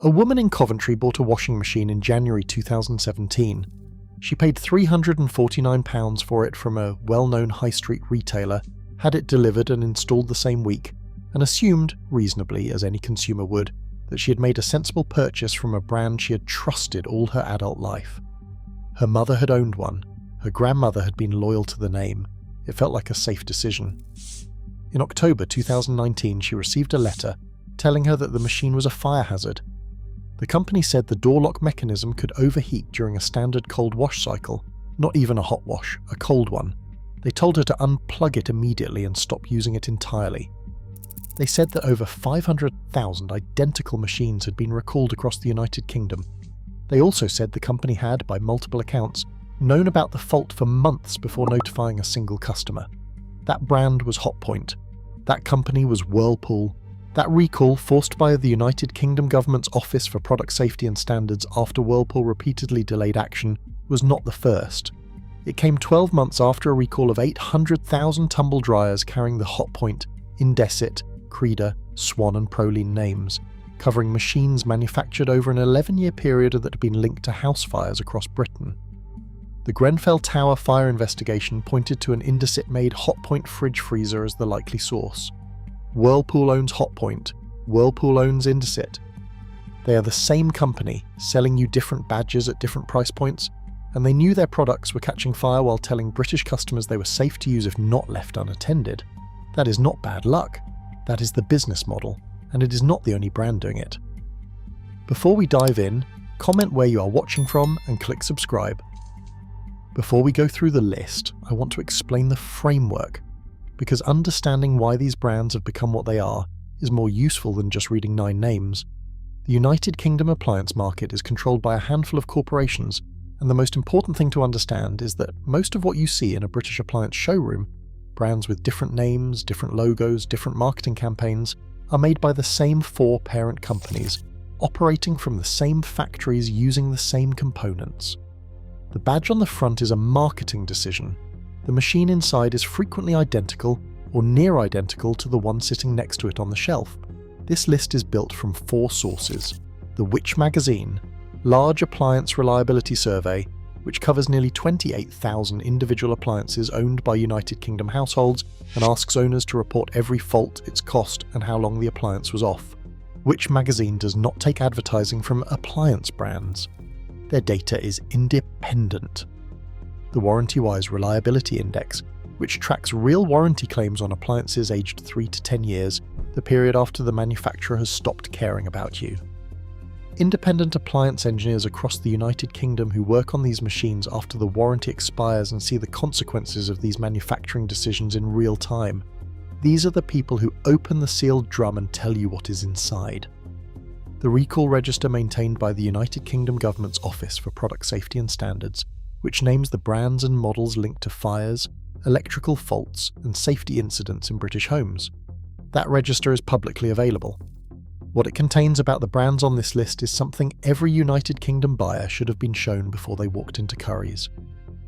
A woman in Coventry bought a washing machine in January 2017. She paid £349 for it from a well-known high street retailer, had it delivered and installed the same week, and assumed, reasonably as any consumer would, that she had made a sensible purchase from a brand she had trusted all her adult life. Her mother had owned one. Her grandmother had been loyal to the name. It felt like a safe decision. In October 2019, she received a letter telling her that the machine was a fire hazard. The company said the door lock mechanism could overheat during a standard cold wash cycle, not even a hot wash, a cold one. They told her to unplug it immediately and stop using it entirely. They said that over 500,000 identical machines had been recalled across the United Kingdom. They also said the company had, by multiple accounts, known about the fault for months before notifying a single customer. That brand was Hotpoint. That company was Whirlpool. That recall, forced by the United Kingdom government's Office for Product Safety and Standards after Whirlpool repeatedly delayed action, was not the first. It came 12 months after a recall of 800,000 tumble dryers carrying the Hotpoint, Indesit, Creda, Swan and Proline names, covering machines manufactured over an 11-year period that had been linked to house fires across Britain. The Grenfell Tower fire investigation pointed to an Indesit-made Hotpoint fridge freezer as the likely source. Whirlpool owns Hotpoint. Whirlpool owns Indesit. They are the same company, selling you different badges at different price points, and they knew their products were catching fire while telling British customers they were safe to use if not left unattended. That is not bad luck. That is the business model, and it is not the only brand doing it. Before we dive in, comment where you are watching from and click subscribe. Before we go through the list, I want to explain the framework, because understanding why these brands have become what they are is more useful than just reading 9 names. The United Kingdom appliance market is controlled by a handful of corporations, and the most important thing to understand is that most of what you see in a British appliance showroom, brands with different names, different logos, different marketing campaigns, are made by the same 4 parent companies, operating from the same factories using the same components. The badge on the front is a marketing decision. The machine inside is frequently identical or near identical to the one sitting next to it on the shelf. This list is built from 4 sources: the Which magazine, Large Appliance Reliability Survey, which covers nearly 28,000 individual appliances owned by United Kingdom households and asks owners to report every fault, its cost, and how long the appliance was off. Which magazine does not take advertising from appliance brands. Their data is independent. The Warranty-Wise Reliability Index, which tracks real warranty claims on appliances aged 3 to 10 years, the period after the manufacturer has stopped caring about you. Independent appliance engineers across the United Kingdom who work on these machines after the warranty expires and see the consequences of these manufacturing decisions in real time. These are the people who open the sealed drum and tell you what is inside. The recall register maintained by the United Kingdom government's Office for Product Safety and Standards, which names the brands and models linked to fires, electrical faults, and safety incidents in British homes. That register is publicly available. What it contains about the brands on this list is something every United Kingdom buyer should have been shown before they walked into Currys.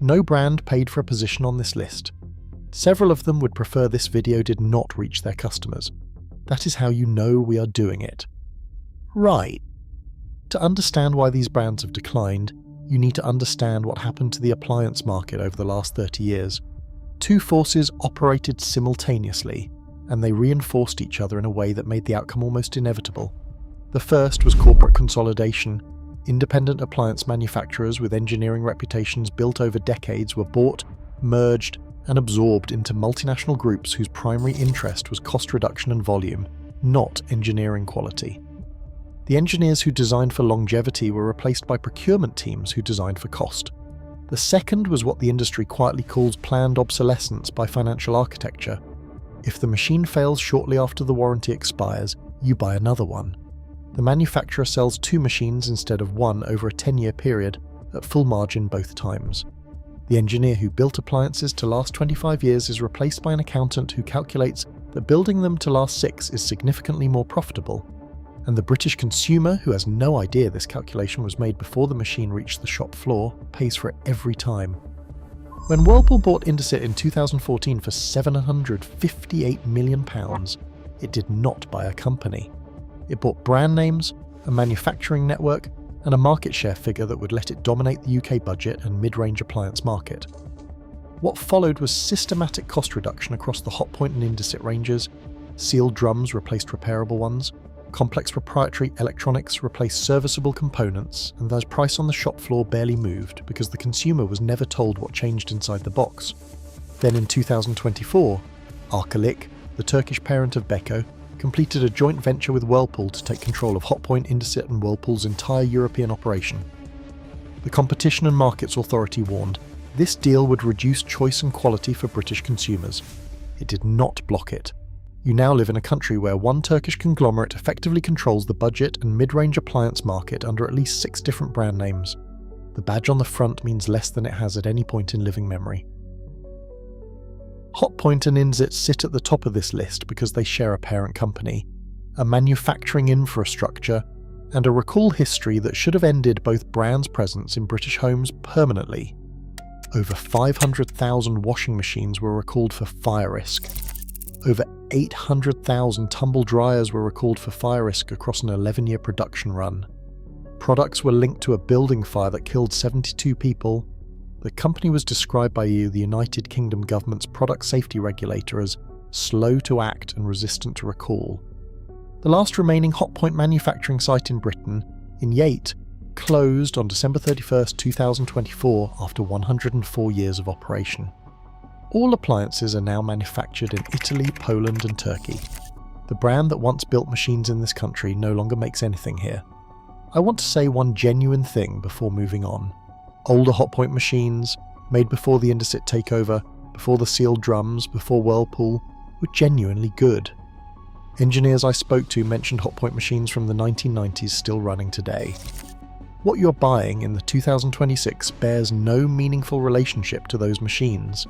No brand paid for a position on this list. Several of them would prefer this video did not reach their customers. That is how you know we are doing it. Right. To understand why these brands have declined, you need to understand what happened to the appliance market over the last 30 years. 2 forces operated simultaneously, and they reinforced each other in a way that made the outcome almost inevitable. The first was corporate consolidation. Independent appliance manufacturers with engineering reputations built over decades were bought, merged, and absorbed into multinational groups whose primary interest was cost reduction and volume, not engineering quality. The engineers who designed for longevity were replaced by procurement teams who designed for cost. The second was what the industry quietly calls planned obsolescence by financial architecture. If the machine fails shortly after the warranty expires, you buy another one. The manufacturer sells 2 machines instead of 1 over a 10-year period, at full margin both times. The engineer who built appliances to last 25 years is replaced by an accountant who calculates that building them to last 6 is significantly more profitable. And the British consumer, who has no idea this calculation was made before the machine reached the shop floor, pays for it every time. When Whirlpool bought Indesit in 2014 for £758 million, it did not buy a company. It bought brand names, a manufacturing network, and a market share figure that would let it dominate the UK budget and mid-range appliance market. What followed was systematic cost reduction across the Hotpoint and Indesit ranges. Sealed drums replaced repairable ones, complex proprietary electronics replaced serviceable components, and thus price on the shop floor barely moved because the consumer was never told what changed inside the box. Then in 2024, Arçelik, the Turkish parent of Beko, completed a joint venture with Whirlpool to take control of Hotpoint, Indesit and Whirlpool's entire European operation. The Competition and Markets Authority warned this deal would reduce choice and quality for British consumers. It did not block it. You now live in a country where one Turkish conglomerate effectively controls the budget and mid-range appliance market under at least 6 different brand names. The badge on the front means less than it has at any point in living memory. Hotpoint and Indesit sit at the top of this list because they share a parent company, a manufacturing infrastructure, and a recall history that should have ended both brands' presence in British homes permanently. Over 500,000 washing machines were recalled for fire risk. Over 800,000 tumble dryers were recalled for fire risk across an 11-year production run. Products were linked to a building fire that killed 72 people. The company was described by the United Kingdom government's product safety regulator as slow to act and resistant to recall. The last remaining Hotpoint manufacturing site in Britain, in Yate, closed on December 31, 2024 after 104 years of operation. All appliances are now manufactured in Italy, Poland and Turkey. The brand that once built machines in this country no longer makes anything here. I want to say one genuine thing before moving on. Older Hotpoint machines, made before the Indesit takeover, before the sealed drums, before Whirlpool, were genuinely good. Engineers I spoke to mentioned Hotpoint machines from the 1990s still running today. What you're buying in the 2026 bears no meaningful relationship to those machines.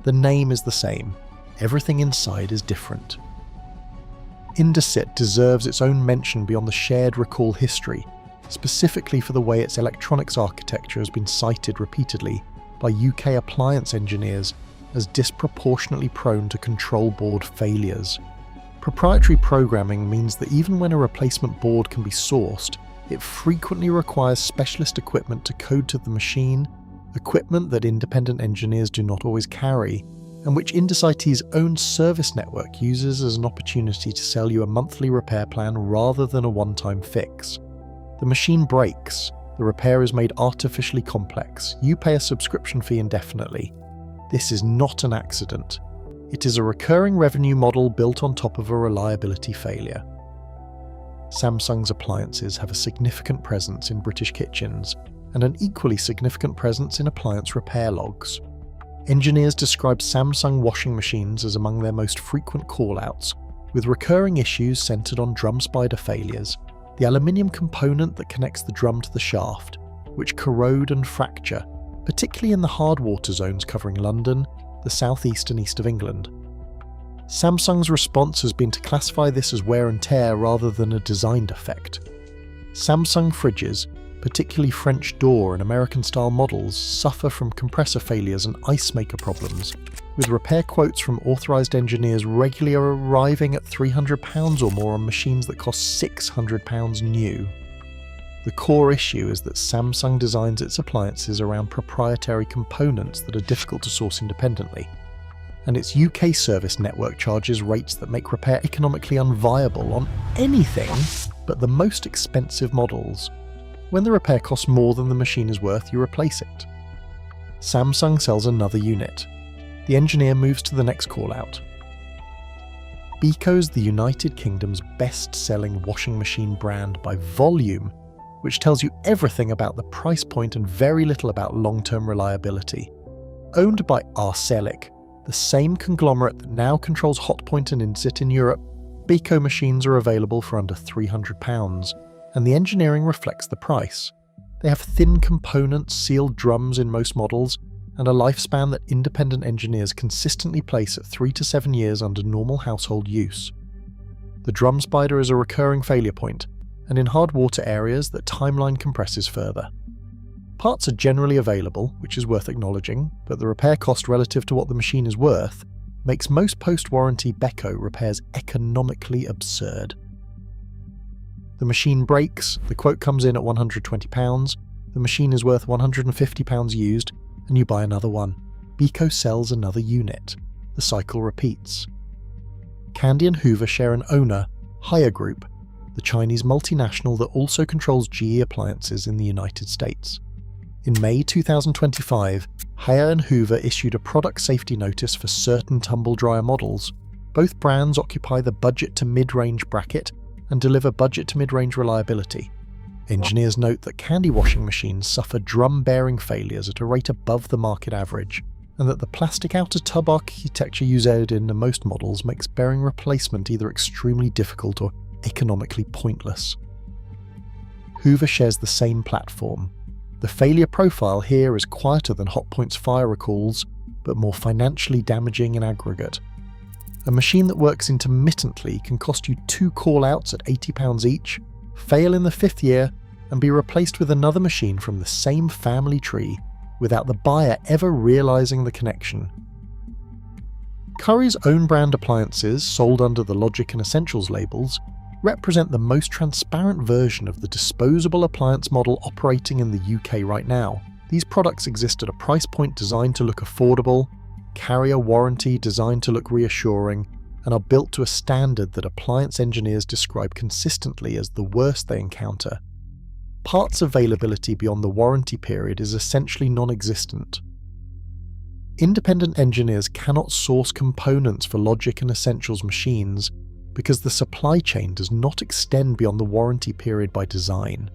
The name is the same, everything inside is different. Indesit deserves its own mention beyond the shared recall history, specifically for the way its electronics architecture has been cited repeatedly by UK appliance engineers as disproportionately prone to control board failures. Proprietary programming means that even when a replacement board can be sourced, it frequently requires specialist equipment to code to the machine, equipment that independent engineers do not always carry, and which Indesit's own service network uses as an opportunity to sell you a monthly repair plan rather than a one-time fix. The machine breaks, the repair is made artificially complex, you pay a subscription fee indefinitely. This is not an accident. It is a recurring revenue model built on top of a reliability failure. Samsung's appliances have a significant presence in British kitchens and an equally significant presence in appliance repair logs. Engineers describe Samsung washing machines as among their most frequent call-outs, with recurring issues centred on drum spider failures, the aluminium component that connects the drum to the shaft, which corrode and fracture, particularly in the hard water zones covering London, the southeast and east of England. Samsung's response has been to classify this as wear and tear rather than a design defect. Samsung fridges, particularly French door and American-style models, suffer from compressor failures and ice maker problems, with repair quotes from authorised engineers regularly arriving at £300 or more on machines that cost £600 new. The core issue is that Samsung designs its appliances around proprietary components that are difficult to source independently, and its UK service network charges rates that make repair economically unviable on anything but the most expensive models. When the repair costs more than the machine is worth, you replace it. Samsung sells another unit. The engineer moves to the next call-out. Beko is the United Kingdom's best-selling washing machine brand by volume, which tells you everything about the price point and very little about long-term reliability. Owned by Arçelik, the same conglomerate that now controls Hotpoint and Indesit in Europe, Beko machines are available for under £300, and the engineering reflects the price. They have thin components, sealed drums in most models, and a lifespan that independent engineers consistently place at 3 to 7 years under normal household use. The drum spider is a recurring failure point, and in hard water areas that timeline compresses further. Parts are generally available, which is worth acknowledging, but the repair cost relative to what the machine is worth makes most post-warranty Beko repairs economically absurd. The machine breaks, the quote comes in at £120, the machine is worth £150 used, and you buy another one. Beko sells another unit. The cycle repeats. Candy and Hoover share an owner, Haier Group, the Chinese multinational that also controls GE Appliances in the United States. In May 2025, Haier and Hoover issued a product safety notice for certain tumble dryer models. Both brands occupy the budget to mid-range bracket and deliver budget to mid-range reliability. Engineers note that candy washing machines suffer drum-bearing failures at a rate above the market average, and that the plastic outer tub architecture used in most models makes bearing replacement either extremely difficult or economically pointless. Hoover shares the same platform. The failure profile here is quieter than Hotpoint's fire recalls, but more financially damaging in aggregate. A machine that works intermittently can cost you 2 call-outs at £80 each, fail in the 5th year, and be replaced with another machine from the same family tree without the buyer ever realising the connection. Currys' own brand appliances, sold under the Logic and Essentials labels, represent the most transparent version of the disposable appliance model operating in the UK right now. These products exist at a price point designed to look affordable, carry a warranty designed to look reassuring, and are built to a standard that appliance engineers describe consistently as the worst they encounter. Parts availability beyond the warranty period is essentially non-existent. Independent engineers cannot source components for Logic and Essentials machines because the supply chain does not extend beyond the warranty period by design.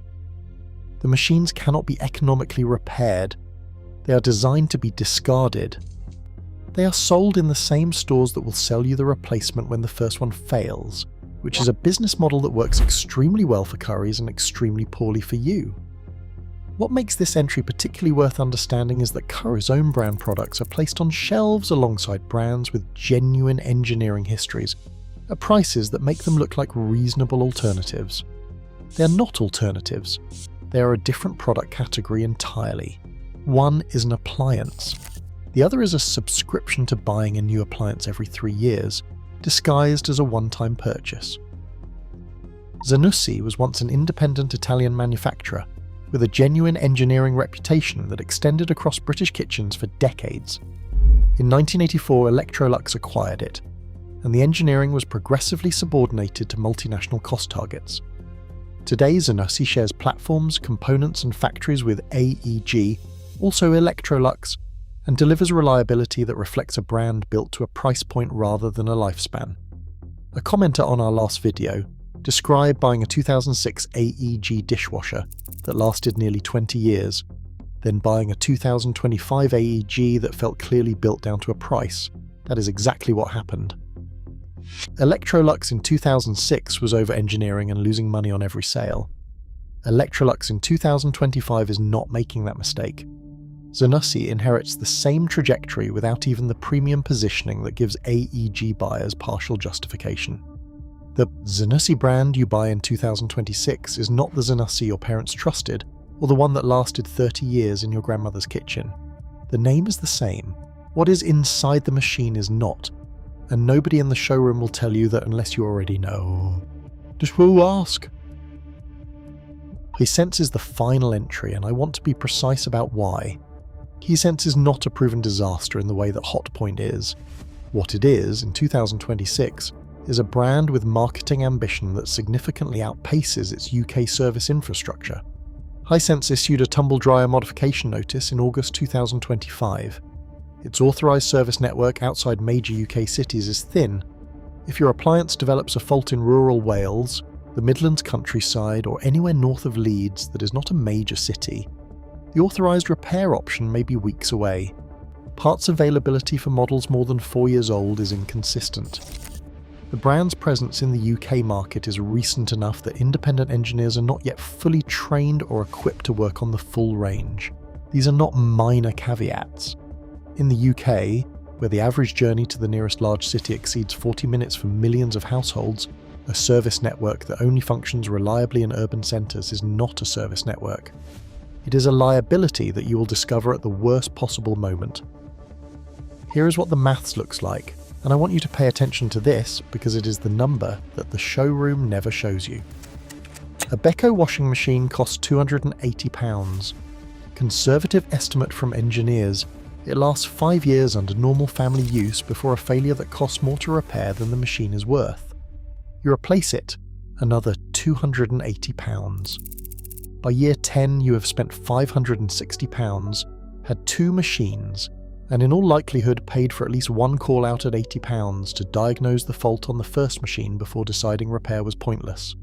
The machines cannot be economically repaired. They are designed to be discarded. They are sold in the same stores that will sell you the replacement when the first one fails, which is a business model that works extremely well for Currys and extremely poorly for you. What makes this entry particularly worth understanding is that Currys' own brand products are placed on shelves alongside brands with genuine engineering histories, at prices that make them look like reasonable alternatives. They are not alternatives. They are a different product category entirely. One is an appliance. The other is a subscription to buying a new appliance every 3 years, disguised as a one-time purchase. Zanussi was once an independent Italian manufacturer with a genuine engineering reputation that extended across British kitchens for decades. In 1984, Electrolux acquired it, and the engineering was progressively subordinated to multinational cost targets. Today, Zanussi shares platforms, components and factories with AEG, also Electrolux, and delivers reliability that reflects a brand built to a price point rather than a lifespan. A commenter on our last video described buying a 2006 AEG dishwasher that lasted nearly 20 years, then buying a 2025 AEG that felt clearly built down to a price. That is exactly what happened. Electrolux in 2006 was over-engineering and losing money on every sale. Electrolux in 2025 is not making that mistake. Zanussi inherits the same trajectory without even the premium positioning that gives AEG buyers partial justification. The Zanussi brand you buy in 2026 is not the Zanussi your parents trusted, or the one that lasted 30 years in your grandmother's kitchen. The name is the same. What is inside the machine is not, and nobody in the showroom will tell you that unless you already know. Just who ask? Hisense is the final entry, and I want to be precise about why. Hisense is not a proven disaster in the way that Hotpoint is. What it is, in 2026, is a brand with marketing ambition that significantly outpaces its UK service infrastructure. Hisense issued a tumble dryer modification notice in August 2025. Its authorised service network outside major UK cities is thin. If your appliance develops a fault in rural Wales, the Midlands countryside, or anywhere north of Leeds that is not a major city, the authorised repair option may be weeks away. Parts availability for models more than 4 years old is inconsistent. The brand's presence in the UK market is recent enough that independent engineers are not yet fully trained or equipped to work on the full range. These are not minor caveats. In the UK, where the average journey to the nearest large city exceeds 40 minutes for millions of households, a service network that only functions reliably in urban centres is not a service network. It is a liability that you will discover at the worst possible moment. Here is what the maths looks like, and I want you to pay attention to this because it is the number that the showroom never shows you. A Beko washing machine costs £280. Conservative estimate from engineers, it lasts 5 years under normal family use before a failure that costs more to repair than the machine is worth. You replace it, another £280. By year 10 you have spent £560, had 2 machines, and in all likelihood paid for at least one call out at £80 to diagnose the fault on the first machine before deciding repair was pointless.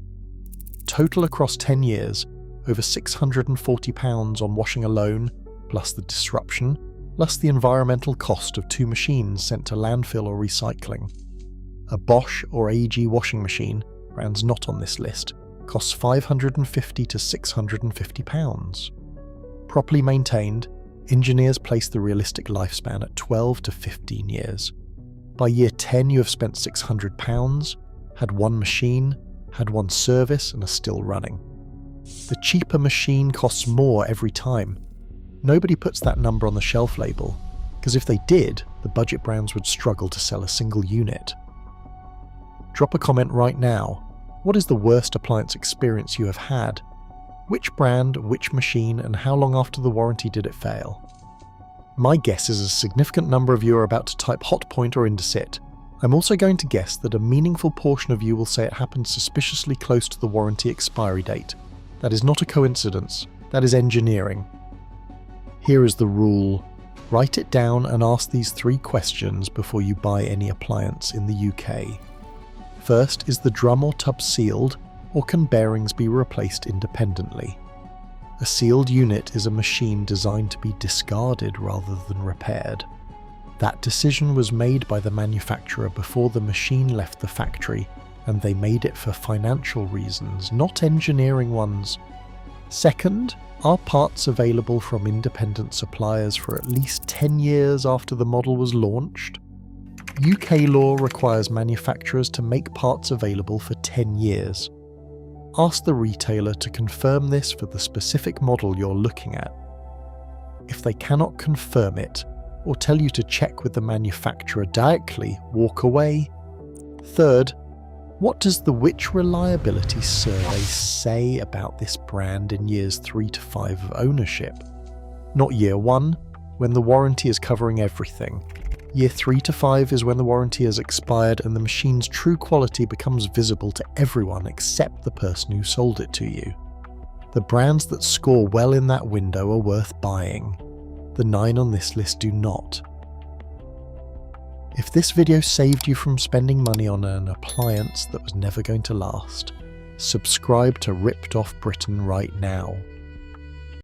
Total across 10 years, over £640 on washing alone, plus the disruption, plus the environmental cost of 2 machines sent to landfill or recycling. A Bosch or AEG washing machine, brands not on this list, costs £550 to £650. Properly maintained, engineers place the realistic lifespan at 12 to 15 years. By year 10 you have spent £600, had 1 machine, had 1 service and are still running. The cheaper machine costs more every time. Nobody puts that number on the shelf label, because if they did, the budget brands would struggle to sell a single unit. Drop a comment right now. What is the worst appliance experience you have had? Which brand, which machine, and how long after the warranty did it fail? My guess is a significant number of you are about to type Hotpoint or Indesit. I'm also going to guess that a meaningful portion of you will say it happened suspiciously close to the warranty expiry date. That is not a coincidence, that is engineering. Here is the rule. Write it down and ask these 3 questions before you buy any appliance in the UK. First, is the drum or tub sealed, or can bearings be replaced independently? A sealed unit is a machine designed to be discarded rather than repaired. That decision was made by the manufacturer before the machine left the factory, and they made it for financial reasons, not engineering ones. Second, are parts available from independent suppliers for at least 10 years after the model was launched? UK law requires manufacturers to make parts available for 10 years. Ask the retailer to confirm this for the specific model you're looking at. If they cannot confirm it, or tell you to check with the manufacturer directly, walk away. Third, what does the Which Reliability Survey say about this brand in years 3 to 5 of ownership? Not year 1, when the warranty is covering everything. Year 3 to 5 is when the warranty has expired and the machine's true quality becomes visible to everyone except the person who sold it to you. The brands that score well in that window are worth buying. The 9 on this list do not. If this video saved you from spending money on an appliance that was never going to last, subscribe to Ripped Off Britain right now.